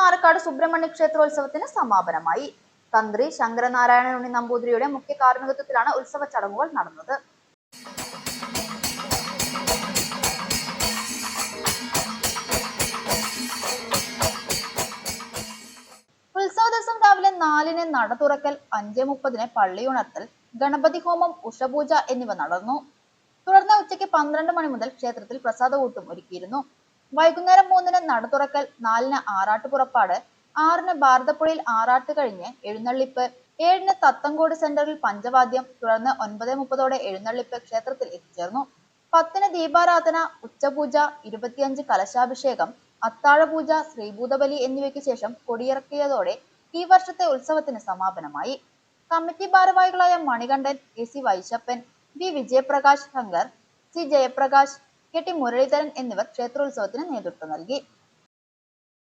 പാലക്കാട് സുബ്രഹ്മണ്യ ക്ഷേത്രോത്സവത്തിന് സമാപനമായി. തന്ത്രി ശങ്കരനാരായണ ഉണ്ണി നമ്പൂതിരിയുടെ മുഖ്യ കാർമ്മികത്വത്തിലാണ് ഉത്സവ ചടങ്ങുകൾ നടന്നത്. ഉത്സവ ദിവസം രാവിലെ 4-ന് നട തുറക്കൽ, 5:30-ന് പള്ളിയുണർത്തൽ, ഗണപതി ഹോമം, ഉഷപൂജ എന്നിവ നടന്നു. തുടർന്ന് ഉച്ചയ്ക്ക് 12 മണി മുതൽ ക്ഷേത്രത്തിൽ പ്രസാദകൂട്ടും ഒരുക്കിയിരുന്നു. വൈകുന്നേരം 3-ന് നട തുറക്കൽ, 4-ന് ആറാട്ട് പുറപ്പാട്, 6-ന് ഭാരതപ്പുഴയിൽ ആറാട്ട് കഴിഞ്ഞ് എഴുന്നള്ളിപ്പ്, 7-ന് തത്തങ്കോട് സെന്ററിൽ പഞ്ചവാദ്യം, തുടർന്ന് 9:30ഓടെ എഴുന്നള്ളിപ്പ് ക്ഷേത്രത്തിൽ എത്തിച്ചേർന്നു. 10-ന് ദീപാരാധന, ഉച്ചപൂജ, 25 കലശാഭിഷേകം, അത്താഴപൂജ, ശ്രീഭൂതബലി എന്നിവയ്ക്ക് ശേഷം കൊടിയിറക്കിയതോടെ ഈ വർഷത്തെ ഉത്സവത്തിന് സമാപനമായി. കമ്മിറ്റി ഭാരവാഹികളായ Manikandan, A C Vaishappan, V Vijayaprakash Shankar, C Jayaprakash, K T Muraleedharan എന്നിവർ ക്ഷേത്രോത്സവത്തിന് നേതൃത്വം നൽകി.